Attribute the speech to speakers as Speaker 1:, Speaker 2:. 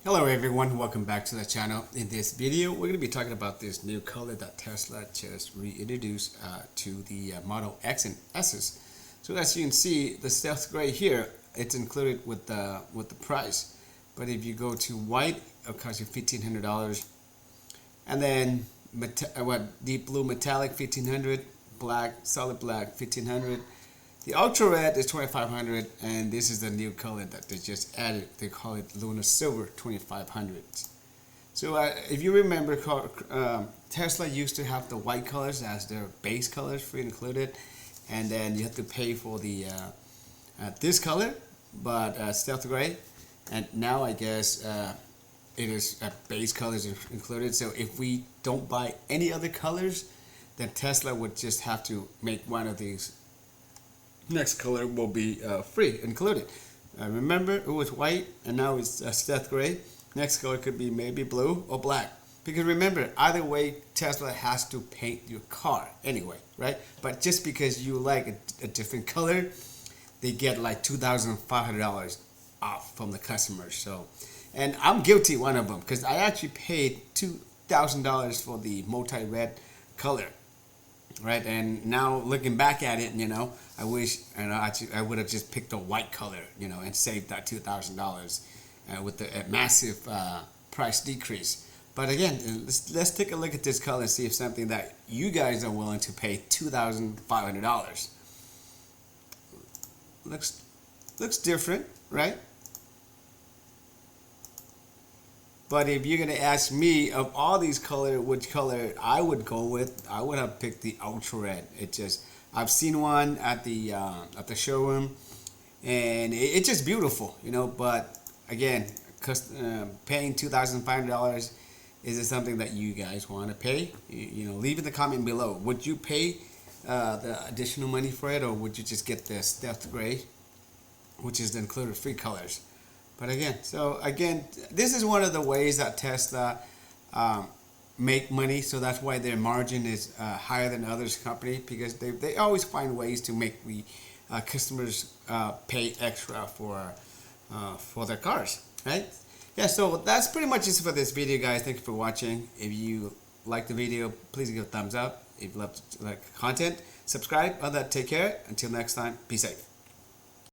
Speaker 1: Hello everyone, welcome back to the channel. In this video, we're going to be talking about this new color that Tesla just reintroduced to the Model X and S's. So as you can see, the stealth gray here, it's included with the price. But if you go to white, it'll cost you $1,500. And then deep blue metallic $1,500, black solid black $1,500. The ultra red is $2,500, and this is the new color that they just added. They call it Lunar Silver $2,500. So if you remember, Tesla used to have the white colors as their base colors for included, and then you have to pay for the this color, but stealth gray. And now I guess it is base colors included. So if we don't buy any other colors, then Tesla would just have to make one of these. Next color will be free included. Remember, it was white and now it's stealth gray. Next color could be maybe blue or black. Because remember, either way, Tesla has to paint your car anyway, right? But just because you like a different color, they get like $2,500 off from the customers. So, and I'm guilty one of them because I actually paid $2,000 for the multi-red color. Right, and now looking back at it, I wish I would have just picked a white color, and saved that $2,000 with the massive price decrease. But again, let's take a look at this color and see if something that you guys are willing to pay $2,500. Looks different, right? But if you're gonna ask me of all these colors, which color I would go with, I would have picked the ultra red. I've seen one at the showroom, and it's just beautiful, But again, paying $2,500, is it something that you guys want to pay? Leave in the comment below. Would you pay the additional money for it, or would you just get the stealth gray, which is the included free colors? But again, this is one of the ways that Tesla make money. So that's why their margin is higher than others company, because they always find ways to make the customers pay extra for their cars, right? Yeah, so that's pretty much it for this video, guys. Thank you for watching. If you like the video, please give a thumbs up. If you love like content, subscribe. Other than that, take care. Until next time, be safe.